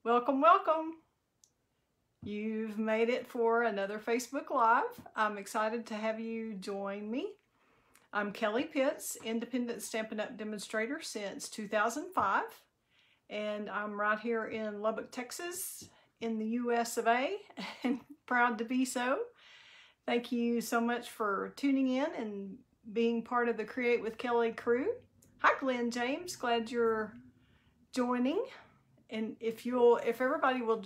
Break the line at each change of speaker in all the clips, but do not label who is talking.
Welcome, welcome. You've made it for another Facebook Live. I'm excited to have you join me. I'm Kelley Pitts, independent Stampin' Up! Demonstrator since 2005. And I'm right here in Lubbock, Texas, in the US of A, and proud to be so. Thank you so much for tuning in and being part of the Create with Kelley crew. Hi, Glenn James. Glad you're joining. And if everybody will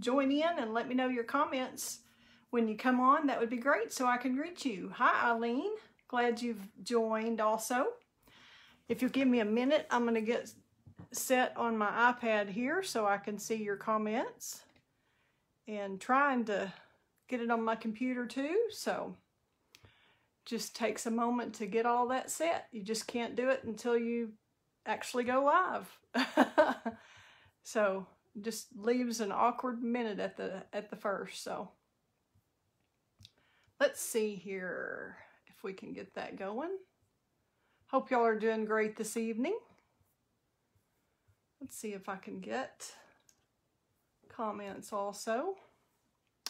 join in and let me know your comments when you come on, that would be great so I can greet you. Hi, Eileen. Glad you've joined also. If you'll give me a minute, I'm going to get set on my iPad here so I can see your comments. And trying to get it on my computer too, so just takes a moment to get all that set. You just can't do it until you actually go live. So just leaves an awkward minute at the first. So let's see here if we can get that going. Hope y'all are doing great this evening. Let's see if I can get comments also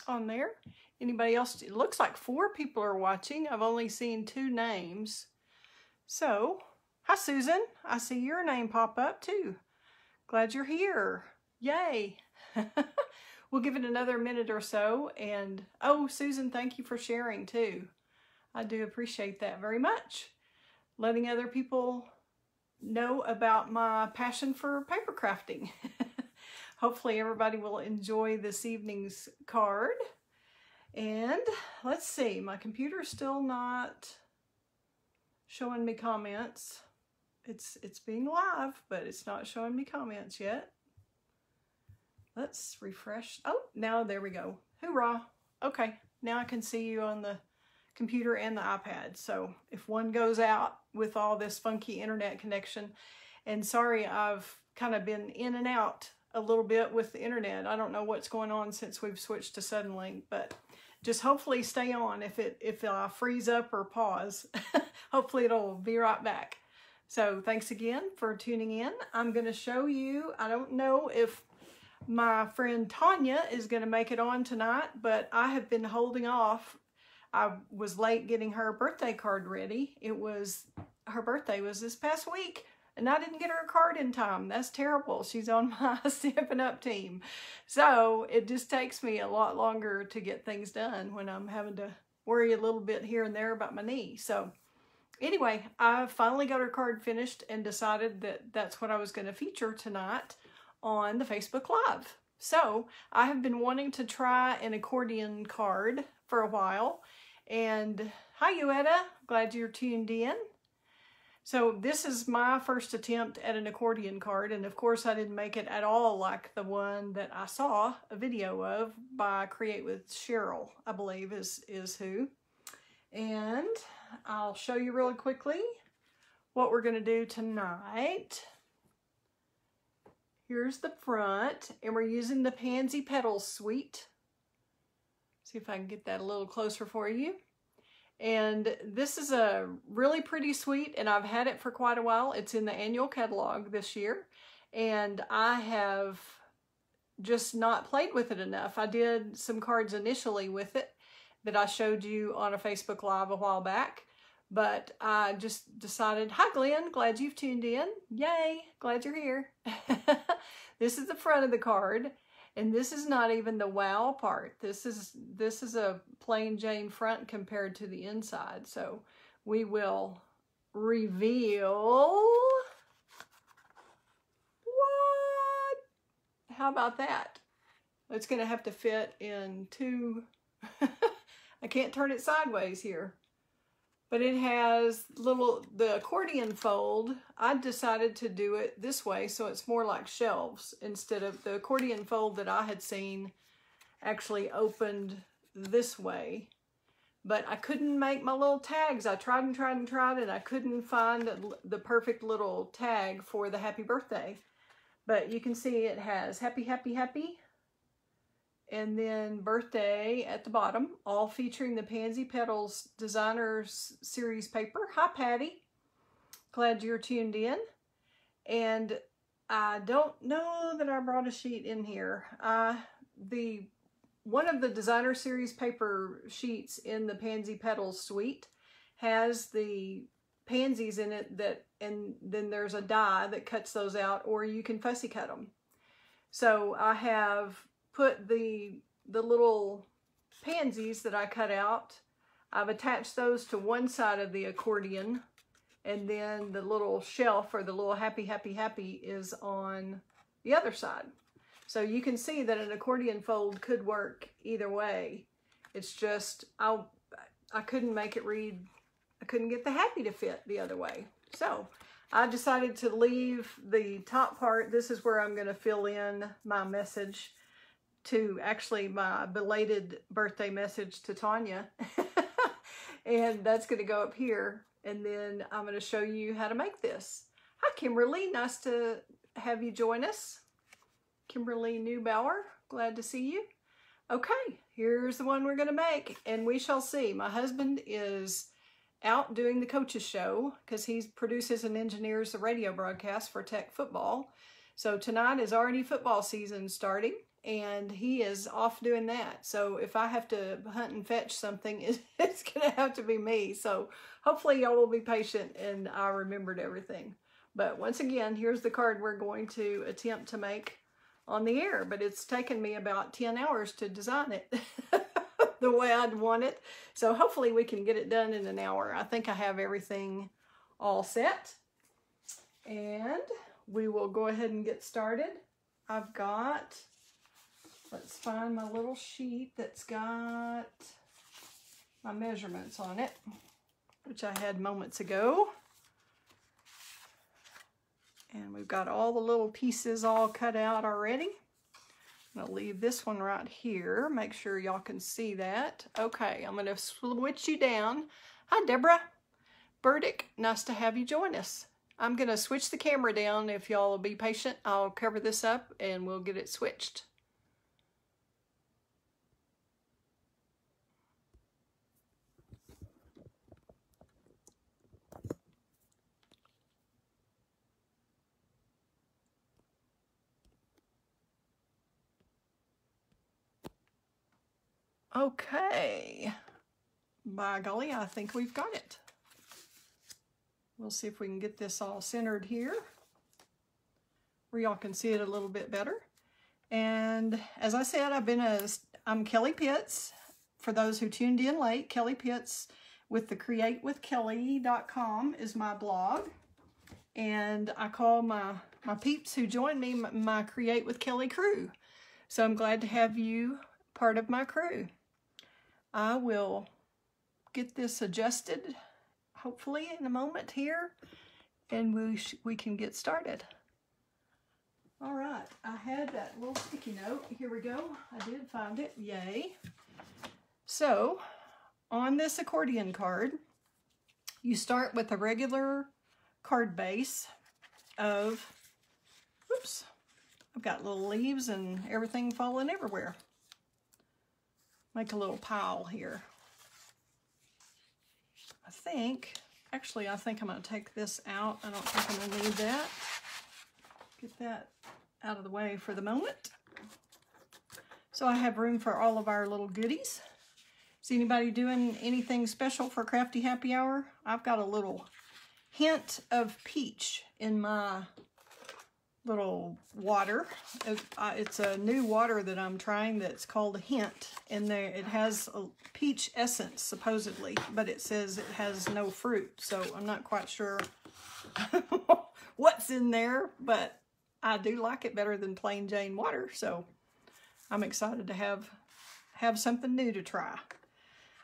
on there. Anybody else? It looks like 4 people are watching. I've only seen 2 names. So, hi Susan. I see your name pop up too. Glad you're here. Yay. We'll give it another minute or so. And, oh, Susan, thank you for sharing too. I do appreciate that very much. Letting other people know about my passion for paper crafting. Hopefully everybody will enjoy this evening's card. And let's see, my computer's still not showing me comments. It's being live, but it's not showing me comments yet. Let's refresh. Oh, now there we go. Hoorah. Okay, now I can see you on the computer and the iPad. So if one goes out with all this funky internet connection, and sorry, I've kind of been in and out a little bit with the internet. I don't know what's going on since we've switched to Suddenlink, but just hopefully stay on if I freeze up or pause. Hopefully it'll be right back. So thanks again for tuning in. I'm going to show you, I don't know if my friend Tanya is going to make it on tonight, but I have been holding off. I was late getting her birthday card ready. Her birthday was this past week, and I didn't get her a card in time. That's terrible. She's on my Stampin' Up team. So it just takes me a lot longer to get things done when I'm having to worry a little bit here and there about my knee. So anyway, I finally got her card finished and decided that that's what I was going to feature tonight on the Facebook Live. So I have been wanting to try an accordion card for a while. And hi, Uetta. Glad you're tuned in. So this is my first attempt at an accordion card. And of course, I didn't make it at all like the one that I saw a video of by Create with Cheryl, I believe is who. And I'll show you really quickly what we're going to do tonight. Here's the front, and we're using the Pansy Petals suite. See if I can get that a little closer for you. And this is a really pretty suite, and I've had it for quite a while. It's in the annual catalog this year, and I have just not played with it enough. I did some cards initially with it that I showed you on a Facebook Live a while back, but I just decided, hi Glenn, glad you've tuned in. Yay, glad you're here. This is the front of the card, and this is not even the wow part. This is a plain Jane front compared to the inside. So we will reveal what? How about that? It's gonna have to fit in 2. I can't turn it sideways here. But it has the accordion fold. I decided to do it this way so it's more like shelves instead of the accordion fold that I had seen actually opened this way. But I couldn't make my little tags. I tried and tried and tried, and I couldn't find the perfect little tag for the happy birthday. But you can see it has happy, happy, happy. And then birthday at the bottom, all featuring the Pansy Petals Designers Series paper. Hi, Patty. Glad you're tuned in. And I don't know that I brought a sheet in here. One of the designer series paper sheets in the Pansy Petals suite has the pansies in it and then there's a die that cuts those out, or you can fussy cut them. So I have put the little pansies that I cut out, I've attached those to one side of the accordion, and then the little shelf or the little happy, happy, happy is on the other side. So you can see that an accordion fold could work either way. It's just, I couldn't make it read, I couldn't get the happy to fit the other way. So I decided to leave the top part. This is where I'm going to fill in my message to, actually my belated birthday message to Tanya. And that's going to go up here. And then I'm going to show you how to make this. Hi, Kimberly. Nice to have you join us. Kimberly Neubauer, glad to see you. Okay, here's the one we're going to make, and we shall see. My husband is out doing the coaches show because he produces and engineers the radio broadcast for Tech football. So tonight is already football season starting, and he is off doing that. So if I have to hunt and fetch something, it's going to have to be me. So hopefully y'all will be patient and I remembered everything. But once again, here's the card we're going to attempt to make on the air. But it's taken me about 10 hours to design it the way I'd want it. So hopefully we can get it done in an hour. I think I have everything all set. And we will go ahead and get started. I've got... Let's find my little sheet that's got my measurements on it, which I had moments ago. And we've got all the little pieces all cut out already. I'm going to leave this one right here. Make sure y'all can see that. Okay, I'm going to switch you down. Hi, Deborah Burdick. Nice to have you join us. I'm going to switch the camera down. If y'all will be patient, I'll cover this up and we'll get it switched. Okay, by golly, I think we've got it. We'll see if we can get this all centered here where y'all can see it a little bit better. And as I said, I'm Kelley Pitts. For those who tuned in late, Kelley Pitts with the createwithkelley.com is my blog. And I call my peeps who join me my Create with Kelley crew. So I'm glad to have you part of my crew. I will get this adjusted, hopefully in a moment here, and we can get started. All right, I had that little sticky note. Here we go. I did find it. Yay. So, on this accordion card, you start with a regular card base of, oops, I've got little leaves and everything falling everywhere. Make a little pile here. I think I'm going to take this out. I don't think I'm going to need that. Get that out of the way for the moment. So I have room for all of our little goodies. Is anybody doing anything special for Crafty Happy Hour? I've got a little hint of peach in my little water. It's a new water that I'm trying that's called a Hint. And there it has a peach essence supposedly, but it says it has no fruit. So I'm not quite sure what's in there, but I do like it better than plain Jane water. So I'm excited to have something new to try.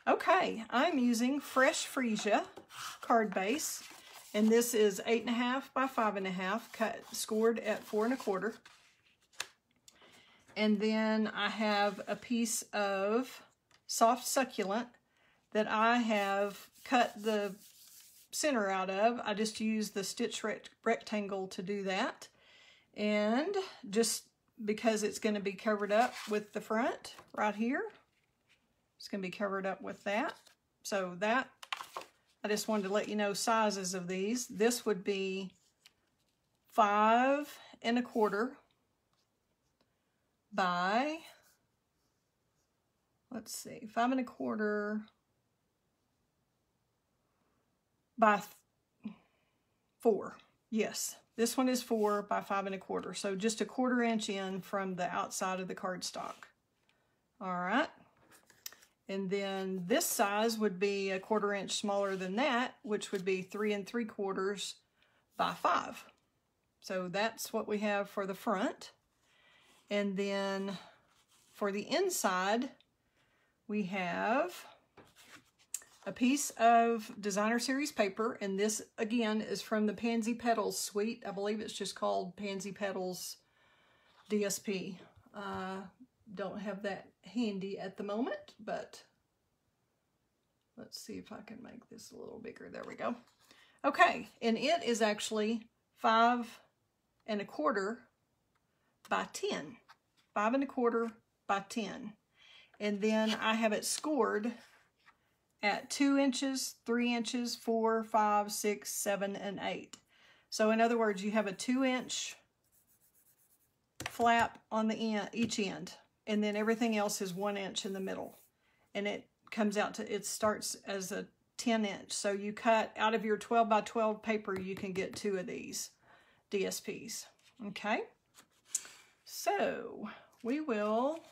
Okay, I'm using Fresh Freesia card base. And this is 8.5 by 5.5, scored at 4 1/4. And then I have a piece of soft succulent that I have cut the center out of. I just used the stitch rectangle to do that. And just because it's going to be covered up with the front right here, it's going to be covered up with that. So that, I just wanted to let you know sizes of these. This would be 5 1¼ by, let's see, 5¼ by 4. Yes, this one is 4 by 5¼ so just 1/4 inch in from the outside of the cardstock. All right, and then this size would be 1/4 inch smaller than that, which would be 3 3/4 by 5. So that's what we have for the front. And then for the inside, we have a piece of designer series paper, and this again is from the Pansy Petals suite. I believe it's just called Pansy Petals DSP. Don't have that handy at the moment, but let's see if I can make this a little bigger. There we go. Okay, and it is actually 5 1/4 by 10. 5 1/4 by 10. And then I have it scored at 2 inches, 3 inches, 4, 5, 6, 7, and 8. So in other words, you have a 2-inch flap on the end, each end, and then everything else is 1 inch in the middle. And it comes out to, it starts as a 10 inch. So you cut out of your 12 by 12 paper, you can get 2 of these DSPs. Okay. So we will,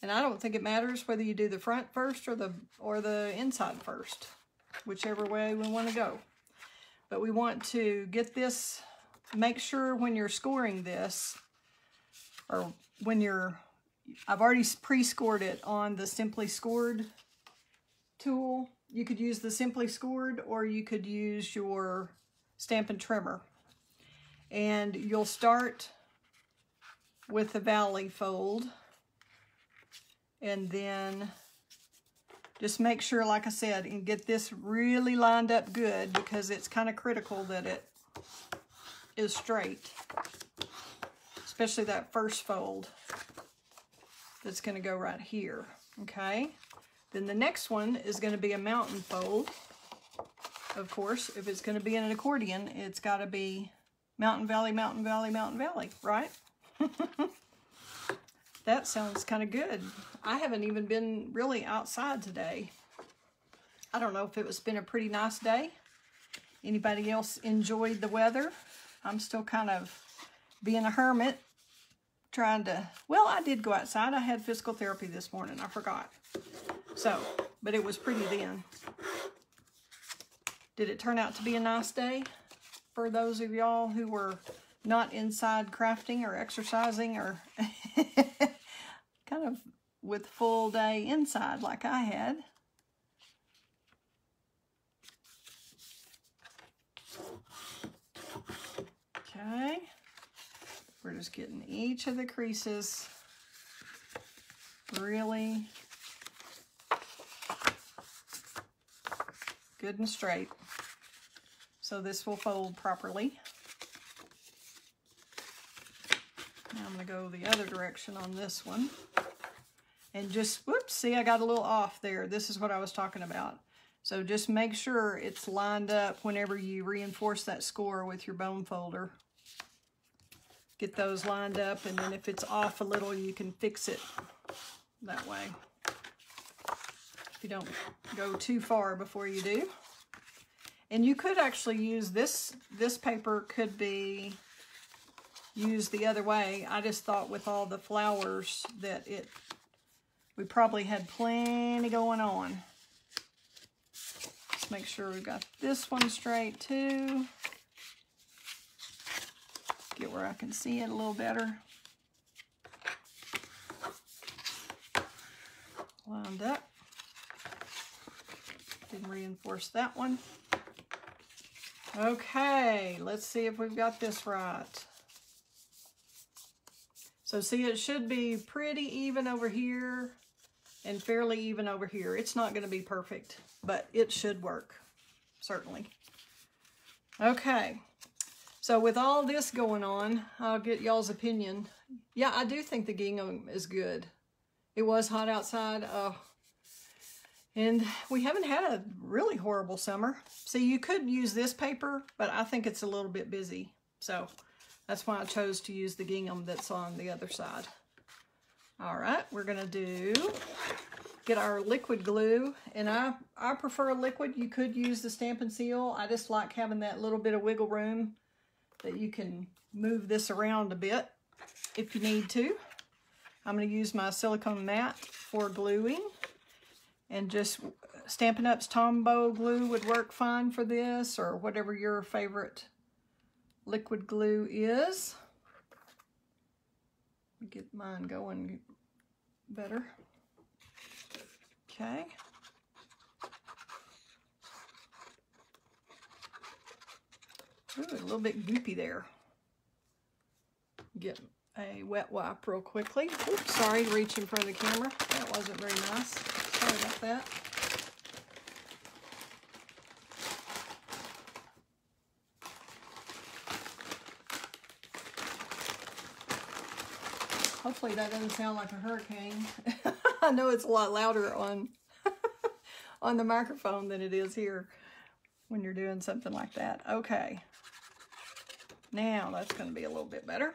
and I don't think it matters whether you do the front first or the inside first, whichever way we want to go. But we want to get this, make sure when you're scoring this, or when you're, I've already pre-scored it on the Simply Scored tool. You could use the Simply Scored, or you could use your Stampin' Trimmer. And you'll start with the valley fold, and then just make sure, like I said, and get this really lined up good, because it's kind of critical that it is straight, especially that first fold that's going to go right here. Okay, then the next one is going to be a mountain fold. Of course, if it's going to be in an accordion, it's got to be mountain, valley, mountain, valley, mountain, valley, right? That sounds kind of good. I haven't even been really outside today. I don't know if it was been a pretty nice day. Anybody else enjoyed the weather? I'm still kind of being a hermit, trying to, well, I did go outside. I had physical therapy this morning. I forgot. So, but it was pretty then. Did it turn out to be a nice day for those of y'all who were not inside crafting or exercising, or kind of with full day inside like I had? Okay, we're just getting each of the creases really good and straight, so this will fold properly. Now I'm going to go the other direction on this one. And just, whoops, see, I got a little off there. This is what I was talking about. So just make sure it's lined up whenever you reinforce that score with your bone folder. Get those lined up, and then if it's off a little, you can fix it that way. If you don't go too far before you do. And you could actually use this paper could be used the other way. I just thought with all the flowers that we probably had plenty going on. Let's make sure we've got this one straight too. Get where I can see it a little better. Lined up. Didn't reinforce that one. Okay, let's see if we've got this right. So see, it should be pretty even over here and fairly even over here. It's not going to be perfect, but it should work, certainly. Okay, so with all this going on, I'll get y'all's opinion. Yeah, I do think the gingham is good. It was hot outside, and we haven't had a really horrible summer. See, you could use this paper, but I think it's a little bit busy. So That's why I chose to use the gingham that's on the other side. All right, we're gonna get our liquid glue, and I prefer liquid. You could use the Stampin' Seal. I just like having that little bit of wiggle room that you can move this around a bit if you need to. I'm going to use my silicone mat for gluing, and just Stampin' Up's Tombow glue would work fine for this, or whatever your favorite liquid glue is. Get mine going better. Okay. Ooh, a little bit goopy there. Get a wet wipe real quickly. Oops, sorry, reach in front of the camera. That wasn't very nice. Sorry about that. Hopefully that doesn't sound like a hurricane. I know it's a lot louder on on the microphone than it is here when you're doing something like that. Okay. Now that's going to be a little bit better.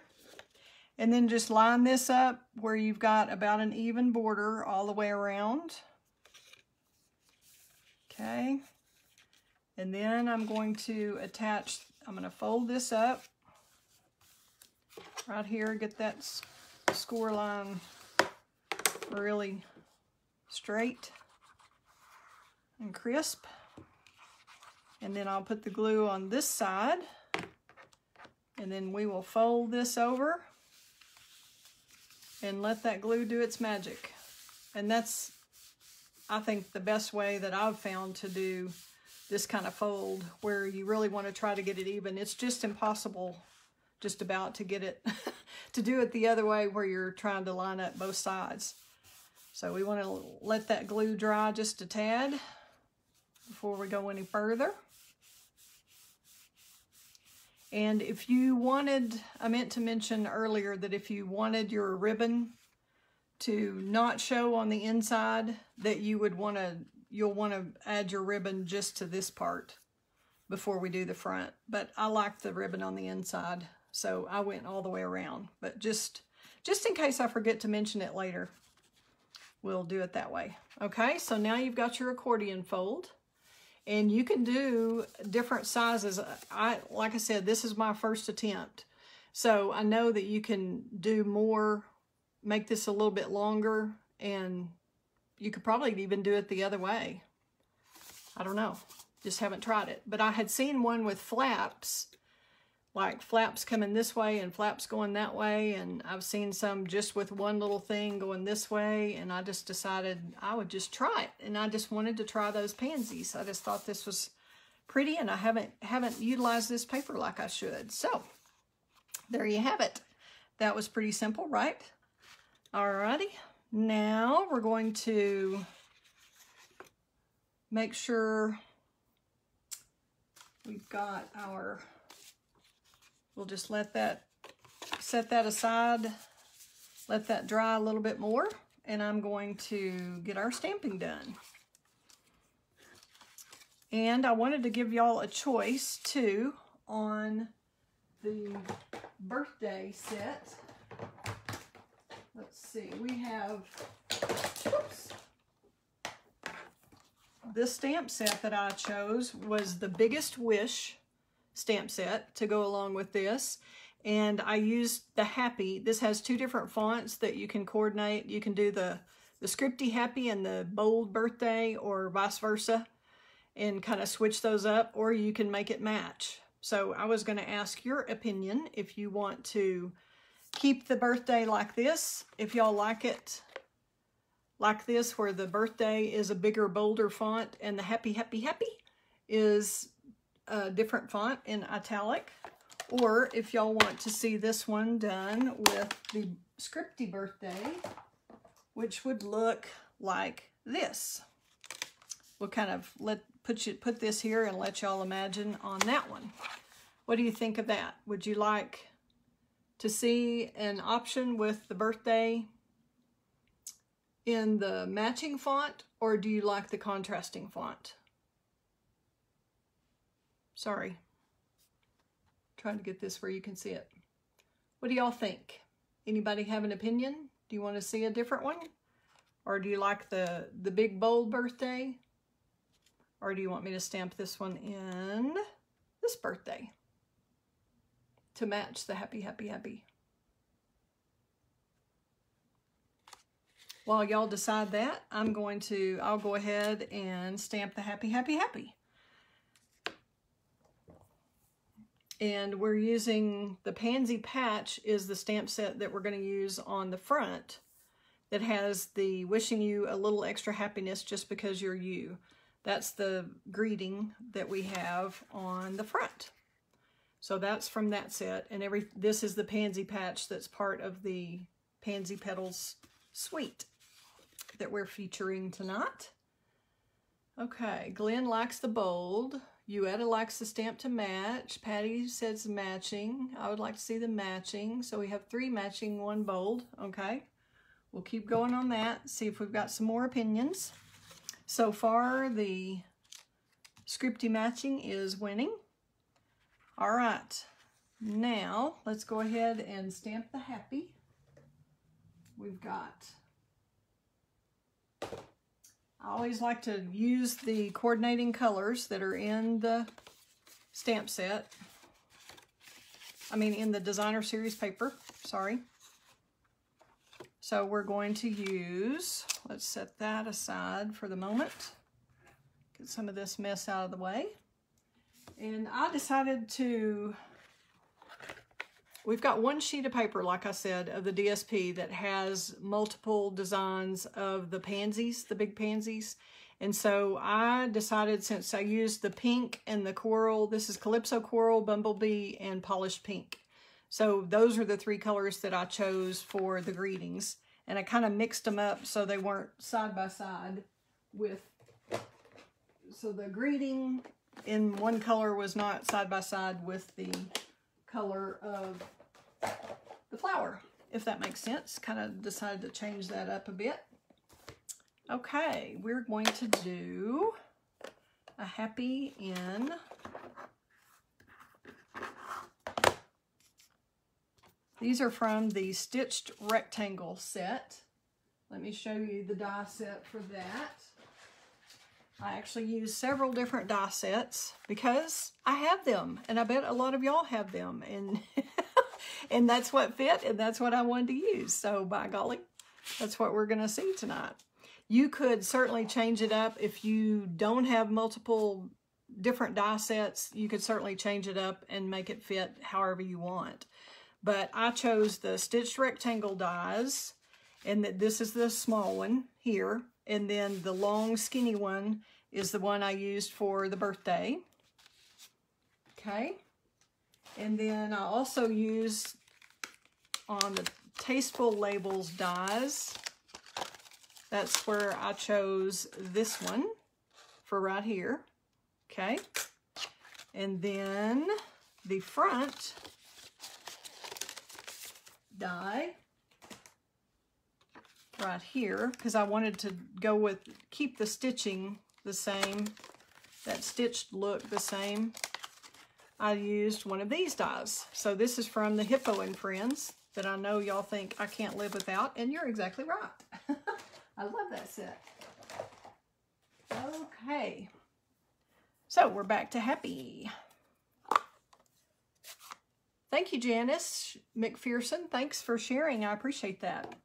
And then just line this up where you've got about an even border all the way around. Okay. And then I'm going to attach, I'm going to fold this up right here, get that score line really straight and crisp. And then I'll put the glue on this side, and then we will fold this over and let that glue do its magic. And that's, I think, the best way that I've found to do this kind of fold, where you really want to try to get it even. It's just impossible just about to get it to do it the other way where you're trying to line up both sides. So we want to let that glue dry just a tad before we go any further. And if you wanted, I meant to mention earlier that if you wanted your ribbon to not show on the inside, that you'll want to add your ribbon just to this part before we do the front. But I like the ribbon on the inside, so I went all the way around. But just in case I forget to mention it later, we'll do it that way. Okay, so now you've got your accordion fold. And you can do different sizes. Like I said, this is my first attempt. So I know that you can do more, make this a little bit longer, and you could probably even do it the other way. I don't know, just haven't tried it. But I had seen one with flaps, like flaps coming this way and flaps going that way. And I've seen some just with one little thing going this way. And I just decided I would just try it. And I just wanted to try those pansies. I just thought this was pretty, and I haven't utilized this paper like I should. So there you have it. That was pretty simple, right? Alrighty. Now we're going to make sure we've got our, we'll just set that aside, let that dry a little bit more, and I'm going to get our stamping done. And I wanted to give y'all a choice too on the birthday set. Let's see, we have, whoops. This stamp set that I chose was the Biggest Wish stamp set to go along with this. And I used the Happy. This has two different fonts that you can coordinate. You can do the scripty Happy and the bold birthday, or vice versa, and kind of switch those up, or you can make it match. So I was going to ask your opinion if you want to keep the birthday like this, if y'all like it like this, where the birthday is a bigger, bolder font, and the Happy, Happy, Happy is a different font in italic, or if y'all want to see this one done with the scripty birthday, which would look like this. We'll kind of put this here and let y'all imagine on that one. What do you think of that? Would you like to see an option with the birthday in the matching font, or do you like the contrasting font? Sorry. Trying to get this where you can see it. What do y'all think? Anybody have an opinion? Do you want to see a different one? Or do you like the big bold birthday? Or do you want me to stamp this one in this birthday to match the happy, happy, happy? While y'all decide that, I'll go ahead and stamp the happy, happy, happy. And we're using the Pansy Patch is the stamp set that we're going to use on the front that has the wishing you a little extra happiness just because you're you. That's the greeting that we have on the front. So that's from that set. And this is the Pansy Patch that's part of the Pansy Petals suite that we're featuring tonight. Okay, Glenn likes the bold. Uetta likes the stamp to match. Patty says matching. I would like to see the matching. So we have 3 matching, 1 bold. Okay, we'll keep going on that. See if we've got some more opinions. So far, the scripty matching is winning. All right, now let's go ahead and stamp the happy. We've got, I always like to use the coordinating colors that are in the stamp set. I mean, in the designer series paper, sorry. So we're going to use, let's set that aside for the moment. Get some of this mess out of the way. And I decided to, we've got 1 sheet of paper, like I said, of the DSP that has multiple designs of the pansies, the big pansies. And so I decided, since I used the pink and the coral, this is Calypso Coral, Bumblebee, and Polished Pink. So those are the 3 colors that I chose for the greetings. And I kind of mixed them up so they weren't side by side with, so the greeting in one color was not side by side with the color of the flower, if that makes sense. Kind of decided to change that up a bit. Okay, we're going to do a happy in these are from the Stitched Rectangle set. Let me show you the die set for that. I actually use several different die sets because I have them, and I bet a lot of y'all have them, and and that's what fit, and that's what I wanted to use. So by golly, that's what we're going to see tonight. You could certainly change it up if you don't have multiple different die sets. You could certainly change it up and make it fit however you want. But I chose the Stitched Rectangle dies, and this is the small one here. And then the long skinny one is the one I used for the birthday. Okay. And then I also used on the Tasteful Labels dies. That's where I chose this one for right here. Okay. And then the front die right here, because I wanted to go with, keep the stitching the same, that stitched look the same. I used one of these dies. So this is from the Hippo and Friends that I know y'all think I can't live without, and you're exactly right. I love that set. Okay, so we're back to happy. Thank you, Janice McPherson. Thanks for sharing. I appreciate that.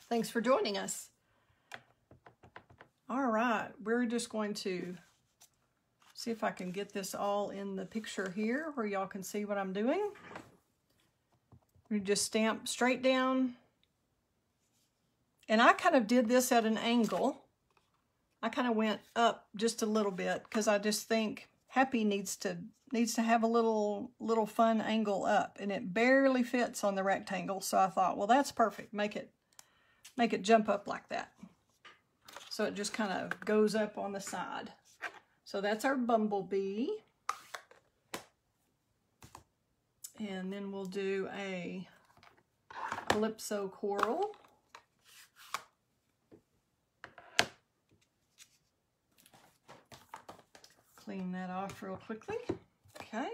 Thanks for joining us. All right, we're just going to see if I can get this all in the picture here where y'all can see what I'm doing. We just stamp straight down. And I kind of did this at an angle. I kind of went up just a little bit because I just think happy needs to have a little fun angle up, and it barely fits on the rectangle. So I thought, well, that's perfect. Make it jump up like that. So it just kind of goes up on the side. So that's our bumblebee. And then we'll do a Calypso Coral. Clean that off real quickly. Okay.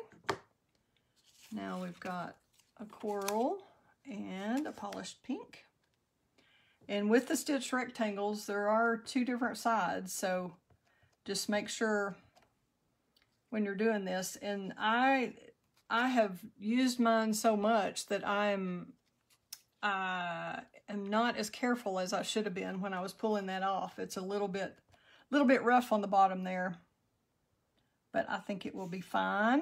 Now we've got a coral, and a polished pink. And with the stitched rectangles, there are 2 different sides, so just make sure when you're doing this. And I have used mine so much that I am not as careful as I should have been when I was pulling that off. It's a little bit rough on the bottom there, but I think it will be fine.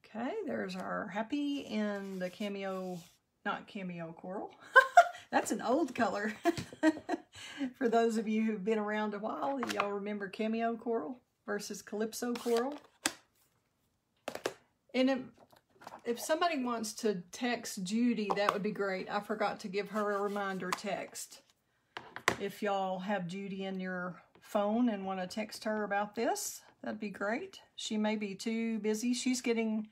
Okay, there's our happy in the cameo, not cameo coral. That's an old color. For those of you who've been around a while, y'all remember cameo coral versus calypso coral. And if somebody wants to text Judy, that would be great. I forgot to give her a reminder text. If y'all have Judy in your phone and want to text her about this, that'd be great. She may be too busy. She's getting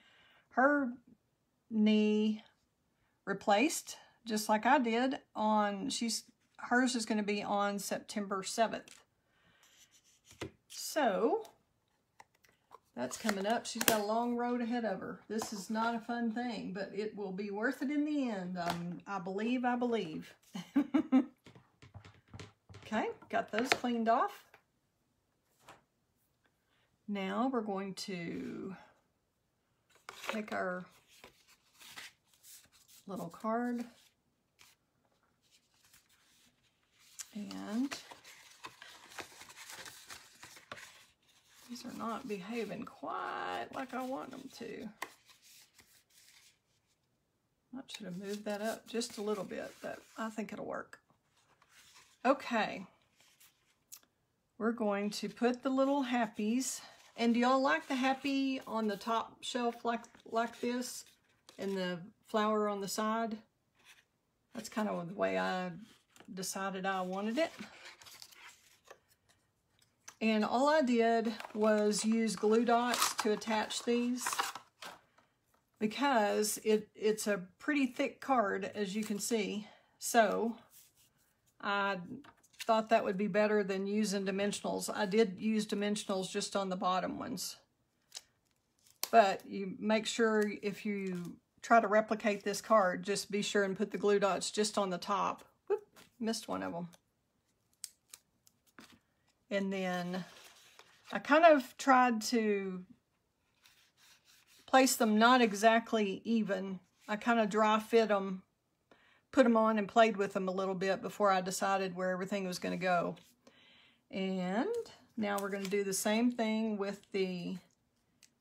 her knee replaced, just like I did. Hers is going to be on September 7th. So that's coming up. She's got a long road ahead of her. This is not a fun thing, but it will be worth it in the end. I believe. Okay, got those cleaned off. Now we're going to take our little card and these are not behaving quite like I want them to. I should have moved that up just a little bit, but I think it'll work. Okay, we're going to put the little happies. And do y'all like the happy on the top shelf like this and the flower on the side? That's kind of the way I decided I wanted it. And all I did was use glue dots to attach these because it's a pretty thick card, as you can see. So I thought that would be better than using dimensionals. I did use dimensionals just on the bottom ones. But you make sure if you try to replicate this card, just be sure and put the glue dots just on the top. Whoop, missed one of them. And then I kind of tried to place them not exactly even. I kind of dry fit them, put them on and played with them a little bit before I decided where everything was going to go. And now we're going to do the same thing with the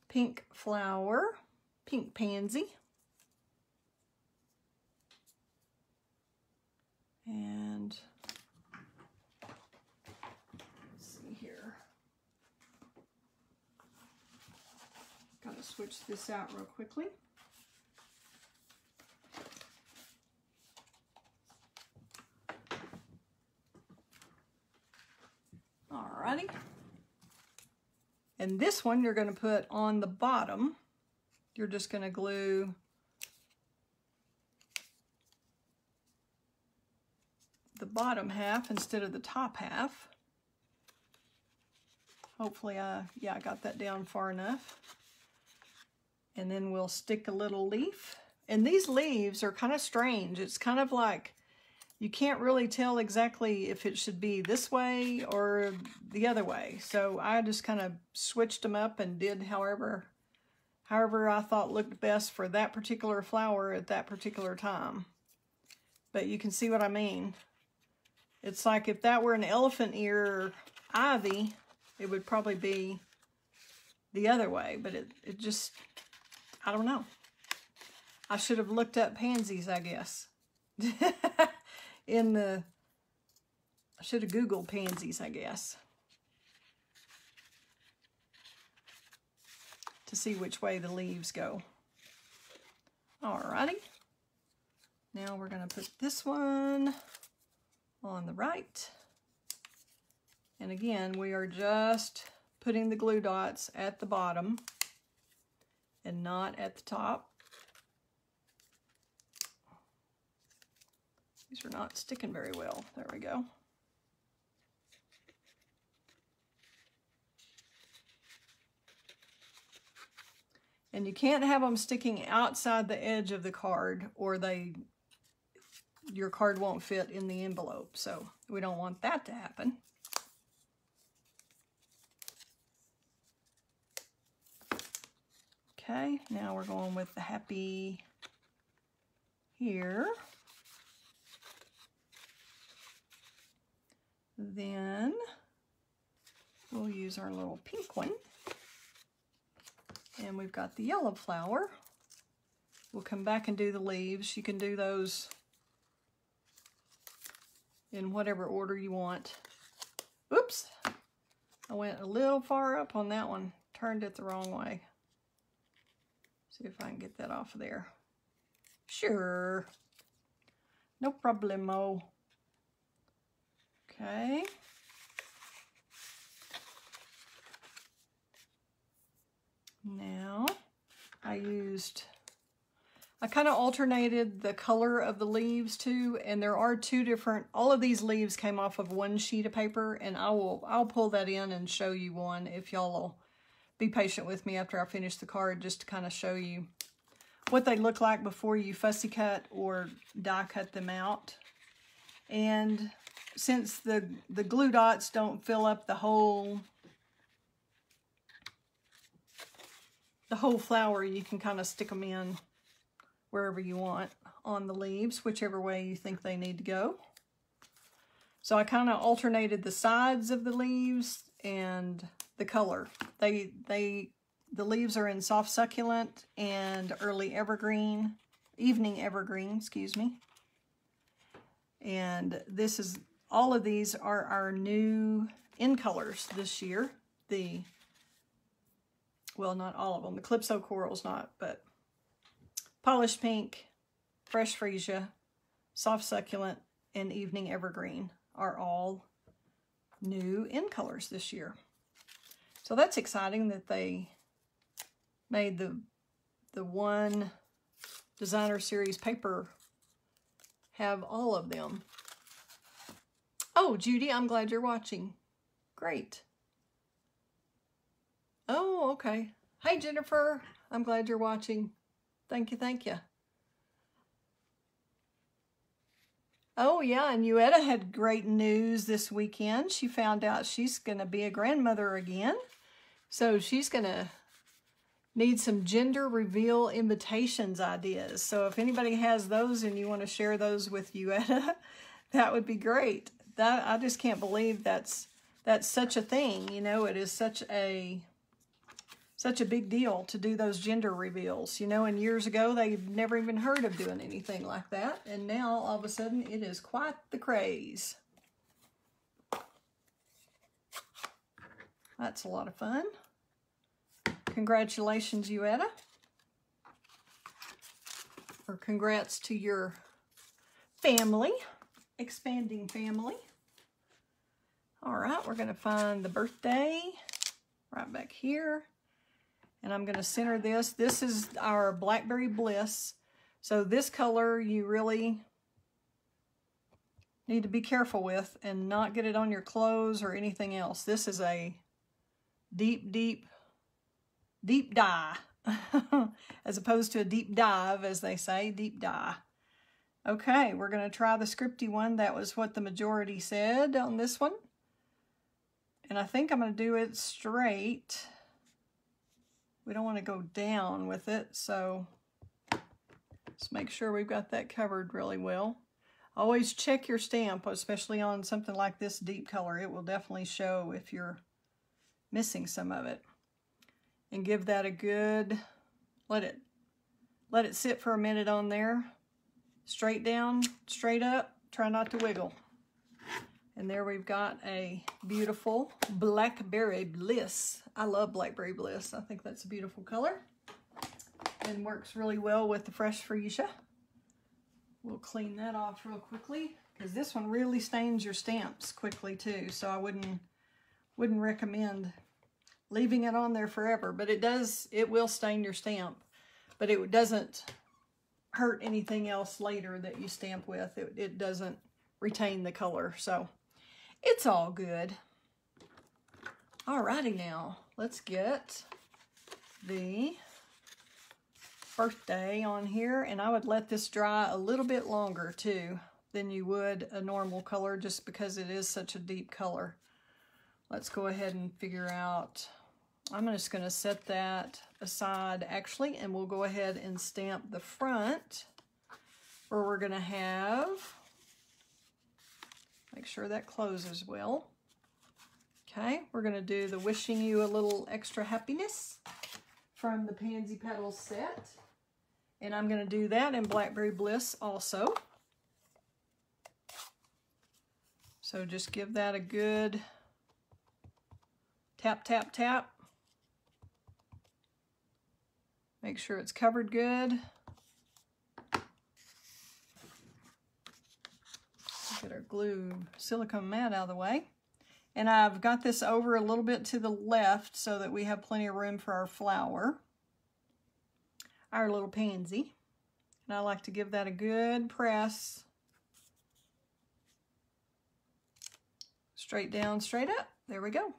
pink flower, pink pansy. And let's see here. Got to switch this out real quickly. Alrighty. And this one you're going to put on the bottom. You're just going to glue the bottom half instead of the top half. Hopefully I got that down far enough. And then we'll stick a little leaf. And these leaves are kind of strange. It's kind of like you can't really tell exactly if it should be this way or the other way. So I just kind of switched them up and did however I thought looked best for that particular flower at that particular time. But you can see what I mean. It's like if that were an elephant ear ivy, it would probably be the other way. But it just, I don't know. I should have looked up pansies, I guess. I should have Googled pansies, I guess, to see which way the leaves go. Alrighty. Now we're going to put this one on the right. And again, we are just putting the glue dots at the bottom and not at the top. These are not sticking very well. There we go. And you can't have them sticking outside the edge of the card, or your card won't fit in the envelope. So we don't want that to happen. Okay, now we're going with the happy here. Then we'll use our little pink one. And we've got the yellow flower. We'll come back and do the leaves. You can do those in whatever order you want. Oops, I went a little far up on that one. Turned it the wrong way. See if I can get that off of there. Sure. No problemo. Okay. Now, I kind of alternated the color of the leaves too, and there are two different, all of these leaves came off of one sheet of paper, and I'll pull that in and show you one if y'all will be patient with me after I finish the card, just to kind of show you what they look like before you fussy cut or die cut them out. And since the glue dots don't fill up the whole flower, you can kind of stick them in wherever you want on the leaves, whichever way you think they need to go. So I kind of alternated the sides of the leaves and the color. The leaves are in soft succulent and early evergreen, evening evergreen, excuse me. And all of these are our new in colors this year. Well, not all of them. The Calypso Coral's not, but Polished Pink, Fresh Freesia, Soft Succulent, and Evening Evergreen are all new in colors this year. So that's exciting that they made the one designer series paper have all of them. Oh, Judy, I'm glad you're watching. Great. Oh, okay. Hey, Jennifer, I'm glad you're watching. Thank you, thank you. Oh, yeah, and Uetta had great news this weekend. She found out she's going to be a grandmother again. So she's going to need some gender reveal invitations ideas. So if anybody has those and you want to share those with Uetta, that would be great. I just can't believe that's such a thing. You know, it is such a big deal to do those gender reveals, you know, and years ago they never even heard of doing anything like that, and now all of a sudden it is quite the craze. That's a lot of fun. Congratulations, Uetta. Or congrats to your family, expanding family. All right, we're going to find the birthday right back here. And I'm going to center this. This is our Blackberry Bliss. So this color you really need to be careful with and not get it on your clothes or anything else. This is a deep, deep, deep dye. As opposed to a deep dive, as they say, deep dye. Okay, we're going to try the scripty one. That was what the majority said on this one. And I think I'm going to do it straight. We don't want to go down with it, so let's make sure we've got that covered really well. Always check your stamp, especially on something like this deep color. It will definitely show if you're missing some of it. And give that a good, let it sit for a minute on there. Straight down, straight up, try not to wiggle. And there we've got a beautiful Blackberry Bliss. I love Blackberry Bliss. I think that's a beautiful color. And works really well with the Fresh Freesia. We'll clean that off real quickly, because this one really stains your stamps quickly too. So I wouldn't recommend leaving it on there forever. But it will stain your stamp. But it doesn't hurt anything else later that you stamp with. It doesn't retain the color. So it's all good. Alrighty now, let's get the birthday on here, and I would let this dry a little bit longer too than you would a normal color, just because it is such a deep color. Let's go ahead and figure out, I'm just going to set that aside actually, and we'll go ahead and stamp the front, where we're going to have, make sure that closes well. Okay, we're going to do the Wishing You a Little Extra Happiness from the Pansy Petals set. And I'm going to do that in Blackberry Bliss also. So just give that a good tap, tap, tap. Make sure it's covered good. Get our glue silicone mat out of the way. And I've got this over a little bit to the left so that we have plenty of room for our flower, our little pansy. And I like to give that a good press. Straight down, straight up. There we go.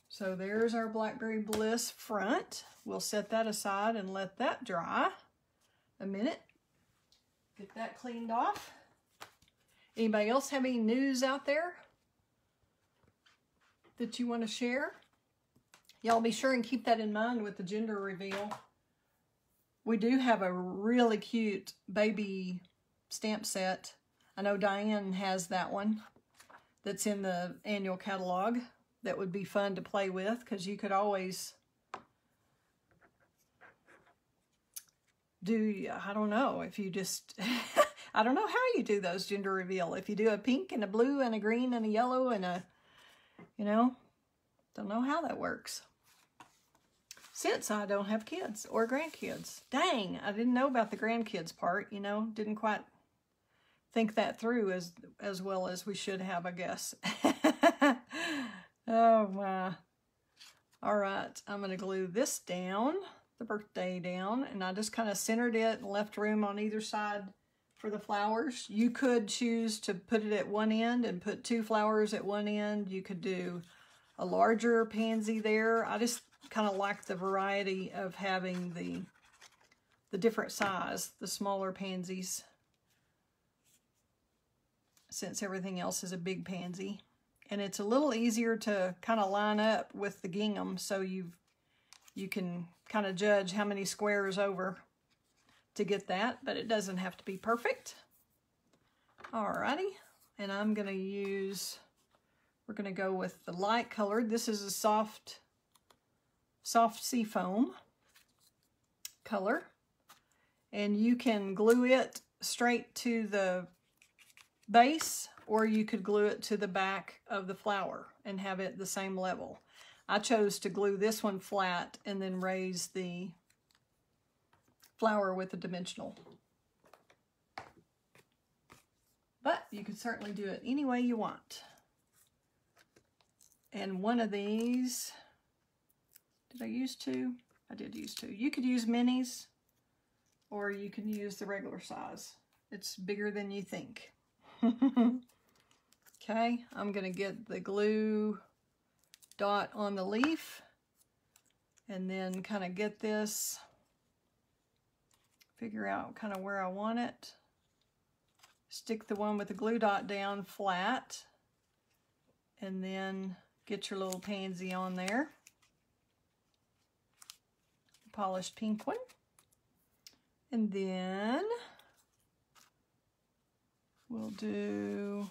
So there's our Blackberry Bliss front. We'll set that aside and let that dry a minute. Get that cleaned off. Anybody else have any news out there that you want to share? Y'all be sure and keep that in mind with the gender reveal. We do have a really cute baby stamp set. I know Diane has that one that's in the annual catalog that would be fun to play with, because you could always do, I don't know, if you just, I don't know how you do those gender reveal. If you do a pink and a blue and a green and a yellow and a, you know, don't know how that works. Since I don't have kids or grandkids. Dang, I didn't know about the grandkids part, you know, didn't quite think that through as well as we should have, I guess. Oh my. All right, I'm going to glue this down, the birthday down, and I just kind of centered it and left room on either side for the flowers. You could choose to put it at one end and put 2 flowers at one end. You could do a larger pansy there. I just kind of like the variety of having the different size, the smaller pansies, since everything else is a big pansy. And it's a little easier to kind of line up with the gingham, so you can kind of judge how many squares over to get that, but it doesn't have to be perfect. Alrighty, and I'm going to use, we're going to go with the light colored. This is a soft seafoam color, and you can glue it straight to the base, or you could glue it to the back of the flower and have it the same level. I chose to glue this one flat and then raise the flower with the dimensional. But you could certainly do it any way you want. And one of these, did I use 2? I did use 2. You could use minis, or you can use the regular size. It's bigger than you think. Okay, I'm going to get the glue dot on the leaf and then kind of get this, figure out kind of where I want it. Stick the one with the glue dot down flat, and then get your little pansy on there. Polished pink one. And then we'll do,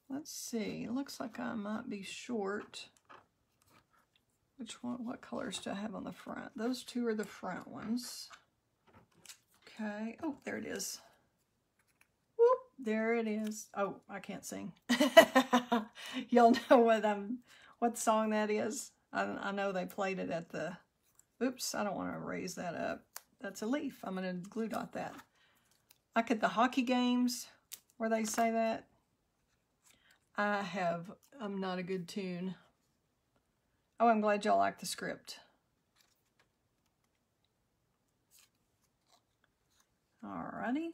let's see, it looks like I might be short. Which one, what colors do I have on the front? Those 2 are the front ones. Okay, oh, there it is. Whoop, there it is. Oh, I can't sing. Y'all know what song that is? I know they played it at the, oops, I don't want to raise that up. That's a leaf. I'm going to glue dot that. Like at the hockey games where they say that. I'm not a good tune. Oh, I'm glad y'all like the script. Alrighty.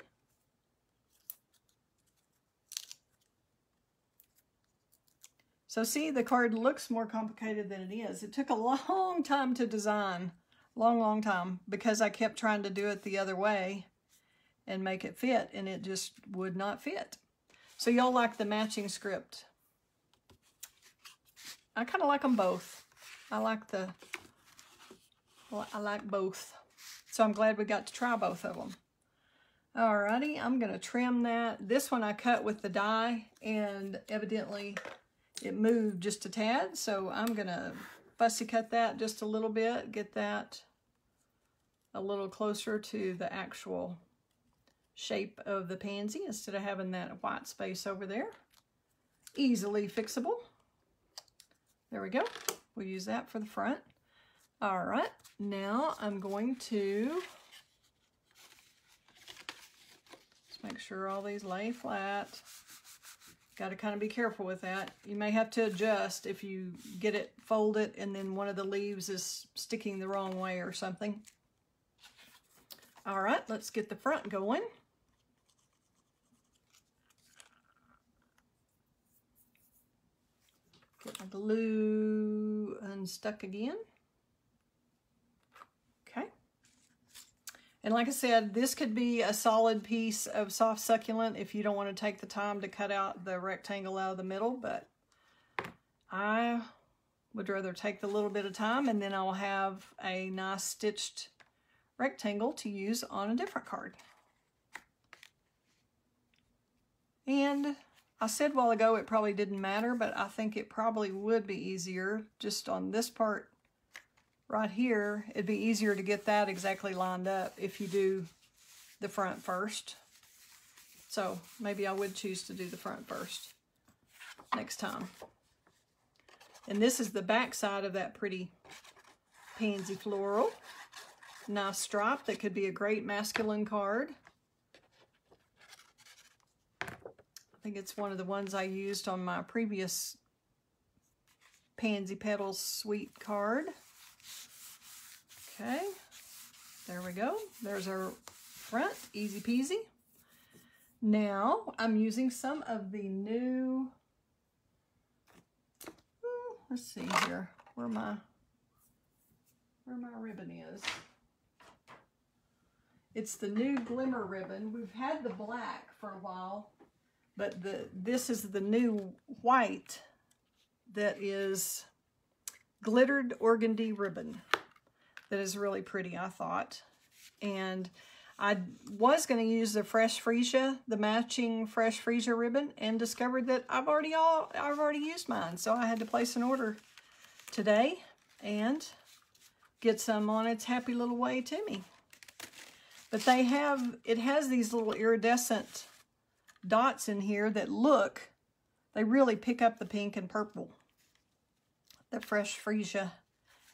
So see, the card looks more complicated than it is. It took a long time to design, long time, because I kept trying to do it the other way and make it fit, and it just would not fit. So y'all like the matching script. I kind of like them both. I like both. So I'm glad we got to try both of them. Alrighty, I'm gonna trim that. This one I cut with the die, and evidently it moved just a tad, so I'm gonna fussy cut that just a little bit, get that a little closer to the actual shape of the pansy instead of having that white space over there. Easily fixable. There we go. We'll use that for the front. All right, now I'm going to just make sure all these lay flat. Got to kind of be careful with that. You may have to adjust if you get it folded and then one of the leaves is sticking the wrong way or something. All right, let's get the front going. Get my glue unstuck again. Okay. And like I said, this could be a solid piece of soft succulent if you don't want to take the time to cut out the rectangle out of the middle, but I would rather take the little bit of time, and then I'll have a nice stitched rectangle to use on a different card. And I said a while ago it probably didn't matter, but I think it probably would be easier just on this part right here. It'd be easier to get that exactly lined up if you do the front first. So maybe I would choose to do the front first next time. And this is the back side of that pretty pansy floral. Nice stripe that could be a great masculine card. I think it's one of the ones I used on my previous Pansy Petals Sweet card. Okay, there we go. There's our front, easy peasy. Now I'm using some of the new, let's see here, where my ribbon is. It's the new glimmer ribbon. We've had the black for a while, but this is the new white that is glittered organdy ribbon. That is really pretty, I thought. And I was going to use the fresh freesia, the matching fresh freesia ribbon, and discovered that I've already used mine. So I had to place an order today and get some on its happy little way to me. But it has these little iridescent dots in here that they really pick up the pink and purple. The fresh freesia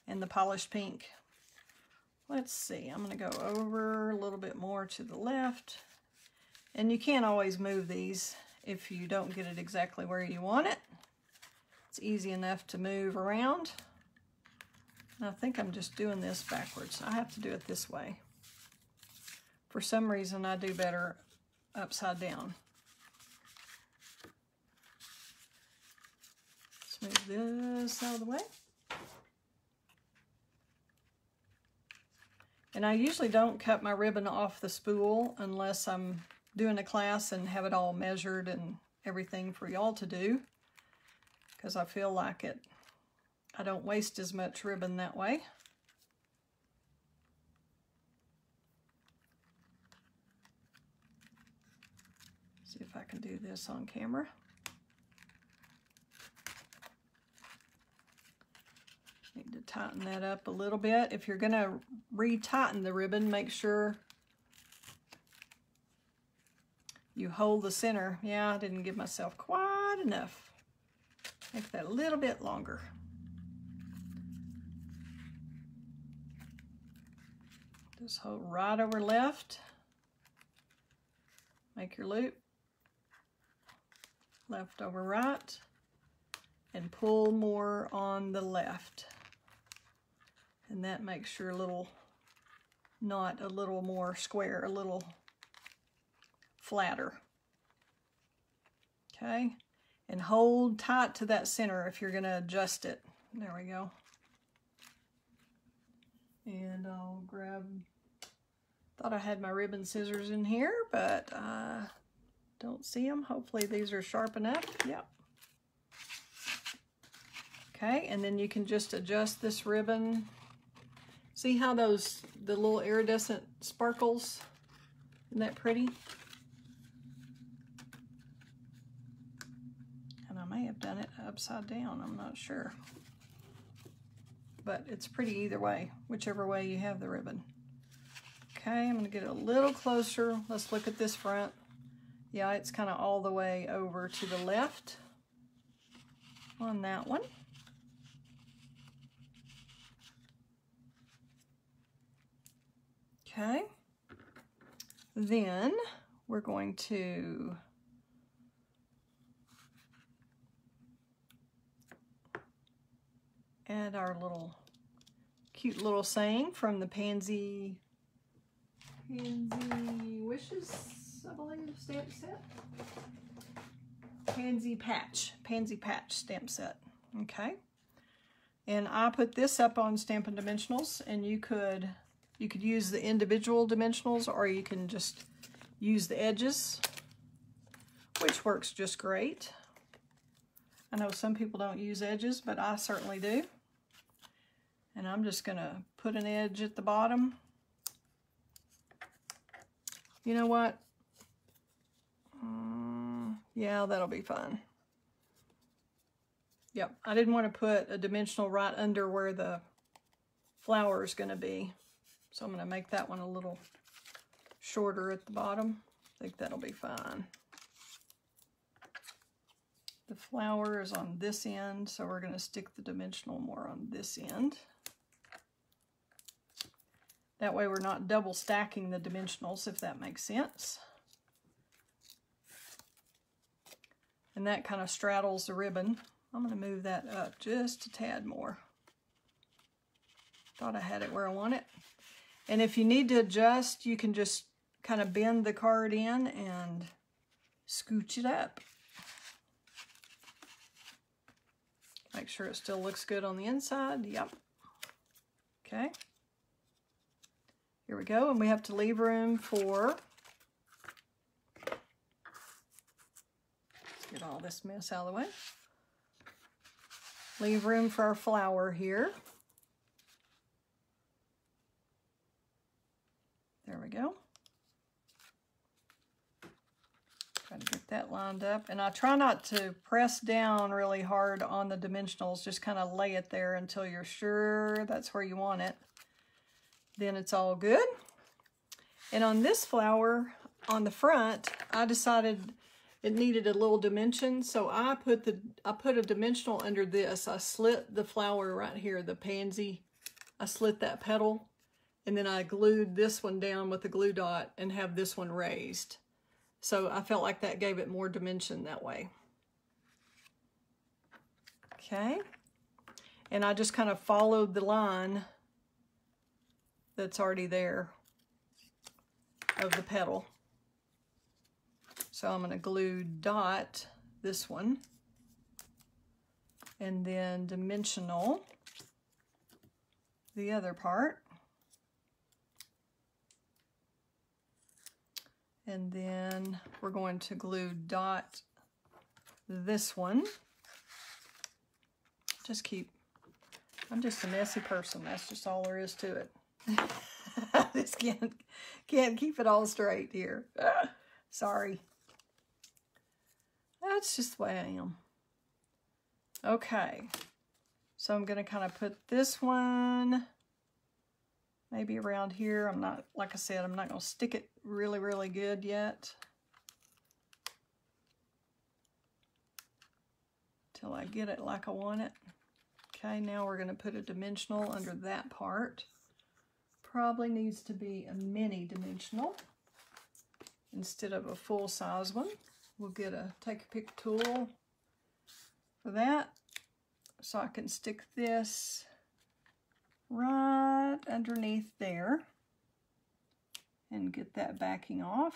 and the polished pink. Let's see, I'm going to go over a little bit more to the left. And you can't always move these if you don't get it exactly where you want it. It's easy enough to move around. And I think I'm just doing this backwards. I have to do it this way. For some reason, I do better upside down. Let's move this out of the way. And I usually don't cut my ribbon off the spool unless I'm doing a class and have it all measured and everything for y'all to do, because I feel like I don't waste as much ribbon that way. See if I can do this on camera. Need to tighten that up a little bit. If you're going to re-tighten the ribbon, make sure you hold the center. Yeah, I didn't give myself quite enough. Make that a little bit longer. Just hold right over left. Make your loop. Left over right. And pull more on the left. And that makes your little knot a little more square, a little flatter. Okay, and hold tight to that center if you're going to adjust it. There we go. And I'll grab, thought I had my ribbon scissors in here, but I don't see them. Hopefully these are sharp enough. Yep. Okay, and then you can just adjust this ribbon. See how the little iridescent sparkles? Isn't that pretty? And I may have done it upside down, I'm not sure. But it's pretty either way, whichever way you have the ribbon. Okay, I'm gonna get a little closer. Let's look at this front. Yeah, it's kind of all the way over to the left on that one. Okay, then we're going to add our little cute little saying from the Pansy Wishes, I believe, stamp set. Pansy Patch stamp set. Okay, and I put this up on Stampin' Dimensionals, and you could use the individual dimensionals, or you can just use the edges, which works just great. I know some people don't use edges, but I certainly do. And I'm just gonna put an edge at the bottom. You know what? Yeah, that'll be fine. Yep, I didn't want to put a dimensional right under where the flower is gonna be. So I'm gonna make that one a little shorter at the bottom. I think that'll be fine. The flower is on this end, so we're gonna stick the dimensional more on this end. That way we're not double stacking the dimensionals, if that makes sense. And that kind of straddles the ribbon. I'm gonna move that up just a tad more. Thought I had it where I want it. And if you need to adjust, you can just kind of bend the card in and scooch it up. Make sure it still looks good on the inside. Yep. Okay. Here we go, and we have to leave room for, let's get all this mess out of the way. Leave room for our flower here. There we go. Try to get that lined up. And I try not to press down really hard on the dimensionals, just kind of lay it there until you're sure that's where you want it. Then it's all good. And on this flower, on the front, I decided it needed a little dimension, so I put a dimensional under this. I slit the flower right here, the pansy. I slit that petal, and then I glued this one down with a glue dot and have this one raised. So I felt like that gave it more dimension that way. Okay. And I just kind of followed the line that's already there of the petal. So I'm going to glue dot this one, and then dimensional the other part. And then we're going to glue dot this one. I'm just a messy person. That's just all there is to it. I just can't keep it all straight here. Sorry. That's just the way I am. Okay. So I'm going to kind of put this one maybe around here. I'm not, like I said, I'm not going to stick it really, really good yet. Till I get it like I want it. Okay, now we're going to put a dimensional under that part. Probably needs to be a mini dimensional instead of a full size one. We'll get a take a pick tool for that, so I can stick this right underneath there and get that backing off.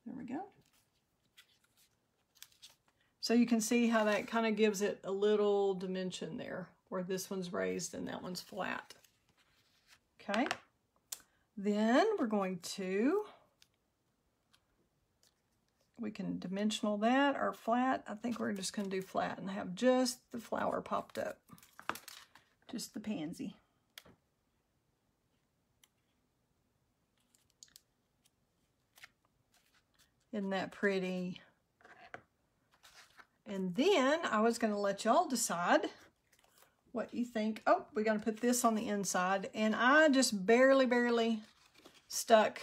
There we go. So you can see how that kind of gives it a little dimension there, where this one's raised and that one's flat. Okay. Then we're going to, we can dimensional that or flat. I think we're just going to do flat and have just the flower popped up. Just the pansy. Isn't that pretty? And then I was going to let y'all decide what you think. Oh, we're going to put this on the inside. And I just barely stuck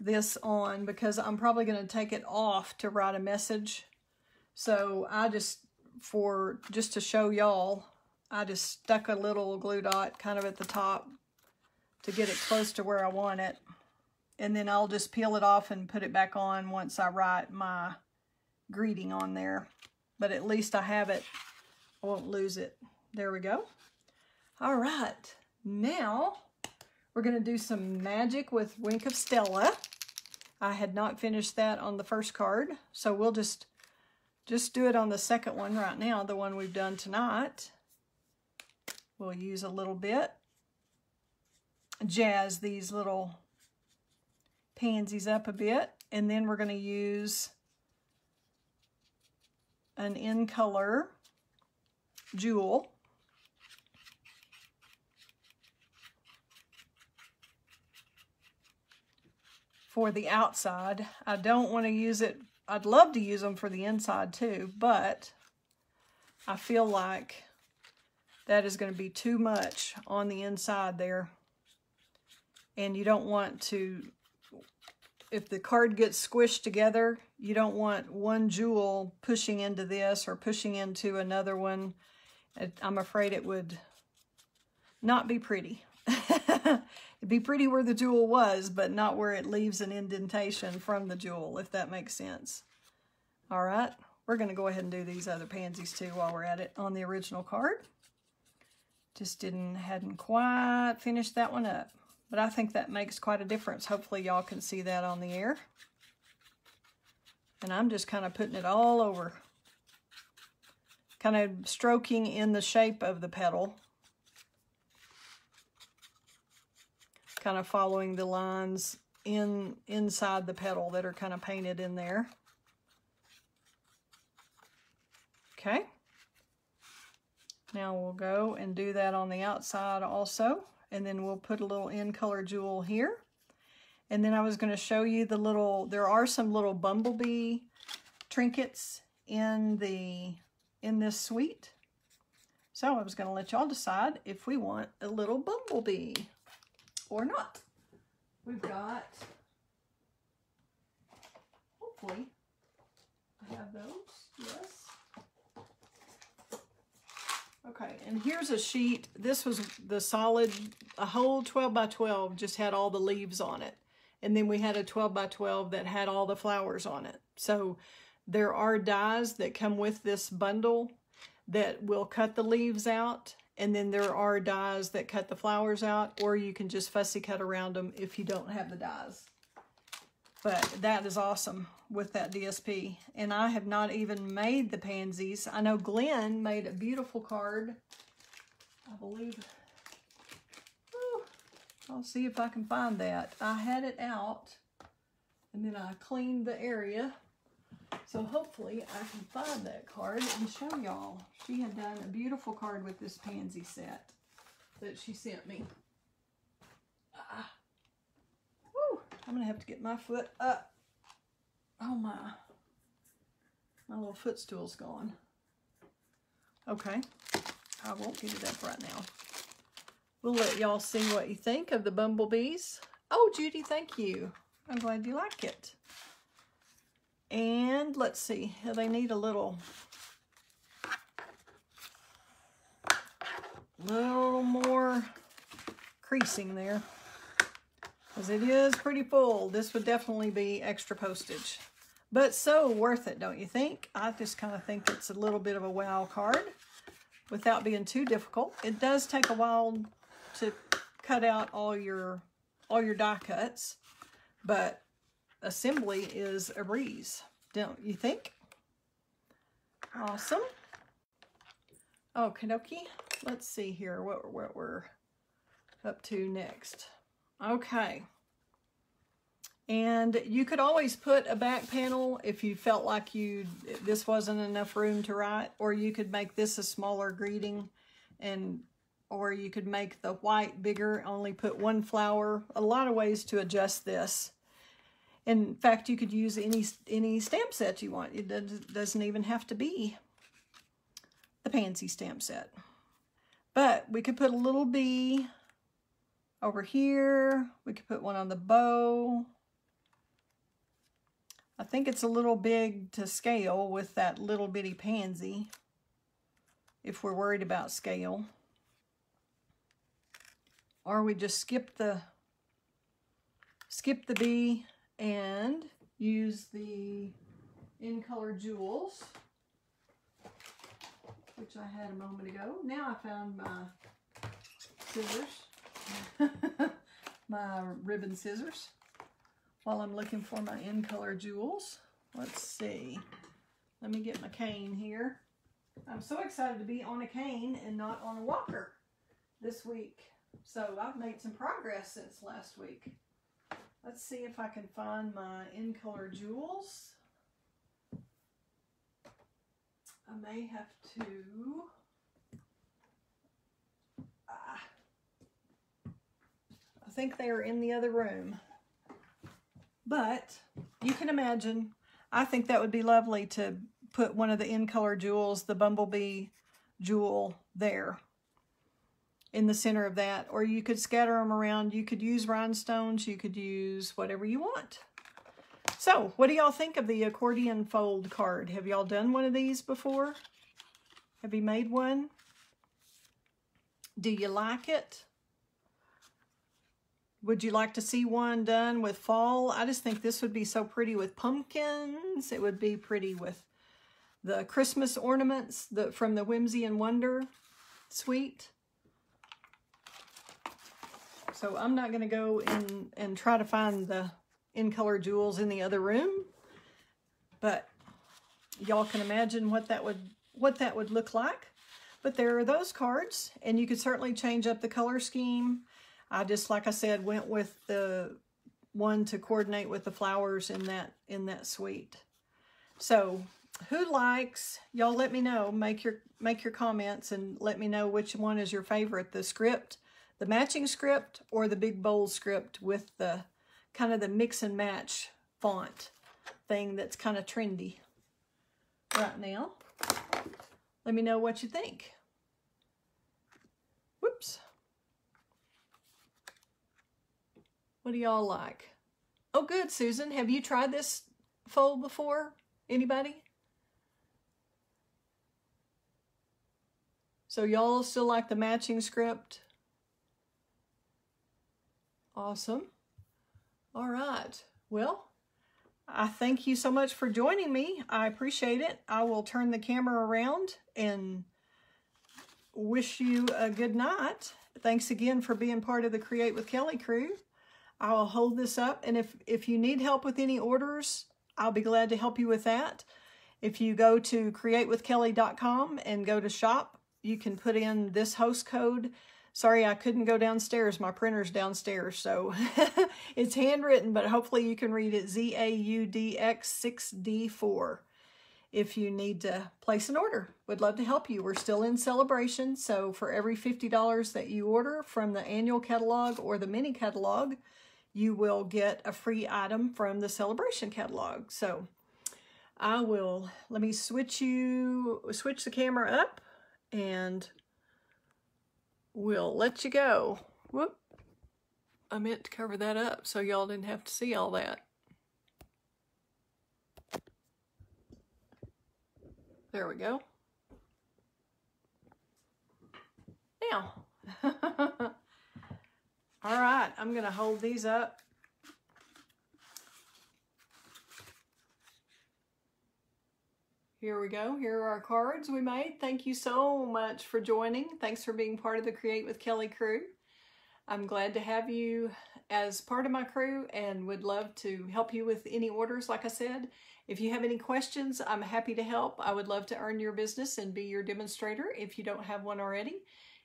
this on because I'm probably going to take it off to write a message. So I just to show y'all, I just stuck a little glue dot kind of at the top to get it close to where I want it. And then I'll just peel it off and put it back on once I write my greeting on there. But at least I have it. I won't lose it. There we go. All right. Now we're going to do some magic with Wink of Stella. I had not finished that on the first card. So we'll just do it on the second one right now, the one we've done tonight. We'll use a little bit. Jazz these little pansies up a bit, and then we're going to use an in color jewel for the outside. I don't want to use it, I'd love to use them for the inside too, but I feel like that is going to be too much on the inside there, and you don't want to, if the card gets squished together, you don't want one jewel pushing into this or pushing into another one. I'm afraid it would not be pretty. It'd be pretty where the jewel was, but not where it leaves an indentation from the jewel, if that makes sense. All right, we're going to go ahead and do these other pansies too while we're at it on the original card. Just hadn't quite finished that one up. But I think that makes quite a difference. Hopefully y'all can see that on the air. And I'm just kind of putting it all over. Kind of stroking in the shape of the petal. Kind of following the lines inside the petal that are kind of painted in there. Okay. Now we'll go and do that on the outside also. And then we'll put a little in color jewel here. And then I was going to show you the little, there are some little bumblebee trinkets in this suite. So I was going to let y'all decide if we want a little bumblebee or not. We've got, hopefully, I have those, yes. Okay, and here's a sheet. This was the solid, a whole 12 by 12 just had all the leaves on it. And then we had a 12 by 12 that had all the flowers on it. So there are dies that come with this bundle that will cut the leaves out. And then there are dies that cut the flowers out, or you can just fussy cut around them if you don't have the dies. But that is awesome with that DSP. And I have not even made the pansies. I know Glenn made a beautiful card, I believe. Whew. I'll see if I can find that. I had it out, and then I cleaned the area. So hopefully I can find that card and show y'all. She had done a beautiful card with this pansy set that she sent me. I'm going to have to get my foot up. Oh my little footstool's gone. Okay, I won't get it up right now. We'll let y'all see what you think of the bumblebees. Oh, Judy, thank you. I'm glad you like it. And let's see, they need a little more creasing there, because it is pretty full. This would definitely be extra postage, but so worth it, don't you think? I just kind of think it's a little bit of a wow card without being too difficult. It does take a while to cut out all your die cuts, but assembly is a breeze, don't you think? Awesome. Okie dokie. Let's see here what we're up to next. Okay. And you could always put a back panel if you felt like this wasn't enough room to write, or you could make this a smaller greeting, or you could make the white bigger, only put one flower. A lot of ways to adjust this. In fact, you could use any stamp set you want. It doesn't even have to be the Pansy stamp set. But we could put a little bee over here. We could put one on the bow. I think it's a little big to scale with that little bitty pansy, if we're worried about scale. Or we just skip the bee and use the In Color Jewels, which I had a moment ago. Now I found my scissors, my ribbon scissors, while I'm looking for my In Color Jewels. Let's see. Let me get my cane here. I'm so excited to be on a cane and not on a walker this week. So I've made some progress since last week. Let's see if I can find my In Color Jewels. I may have to... I think they are in the other room. But you can imagine, I think that would be lovely to put one of the In Color Jewels, the bumblebee jewel, there in the center of that. Or you could scatter them around. You could use rhinestones. You could use whatever you want. So, what do y'all think of the accordion fold card? Have y'all done one of these before? Have you made one? Do you like it? Would you like to see one done with fall? I just think this would be so pretty with pumpkins. It would be pretty with the Christmas ornaments from the Whimsy and Wonder suite. So I'm not going to go in and try to find the In Color Jewels in the other room, but y'all can imagine what that would look like. But there are those cards, and you could certainly change up the color scheme. I just, like I said, went with the one to coordinate with the flowers in that suite. So who likes, y'all let me know, make your comments and let me know which one is your favorite, the script, the matching script, or the big bold script with the kind of the mix and match font thing that's kind of trendy right now. Let me know what you think. Whoops. What do y'all like? Oh, good, Susan. Have you tried this fold before? Anybody? So y'all still like the matching script? Awesome. All right. Well, I thank you so much for joining me. I appreciate it. I will turn the camera around and wish you a good night. Thanks again for being part of the Create with Kelley crew. I will hold this up, and if you need help with any orders, I'll be glad to help you with that. If you go to createwithkelley.com and go to shop, you can put in this host code. Sorry, I couldn't go downstairs. My printer's downstairs, so it's handwritten, but hopefully you can read it, ZAUDX6D4, if you need to place an order. Would love to help you. We're still in celebration, so for every $50 that you order from the annual catalog or the mini catalog, you will get a free item from the celebration catalog. So I will, let me switch the camera up, and we'll let you go. Whoop. I meant to cover that up so y'all didn't have to see all that. There we go. Now, all right, I'm going to hold these up. Here we go. Here are our cards we made. Thank you so much for joining. Thanks for being part of the Create with Kelley crew. I'm glad to have you as part of my crew and would love to help you with any orders. Like I said, if you have any questions, I'm happy to help. I would love to earn your business and be your demonstrator if you don't have one already.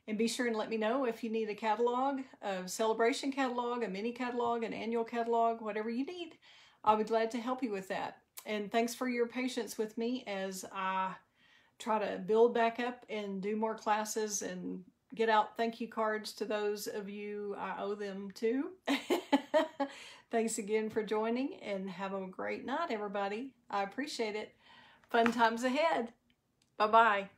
And be sure and let me know if you need a catalog, a celebration catalog, a mini catalog, an annual catalog, whatever you need. I'll be glad to help you with that. And thanks for your patience with me as I try to build back up and do more classes and get out thank you cards to those of you I owe them to. Thanks again for joining, and have a great night, everybody. I appreciate it. Fun times ahead. Bye-bye.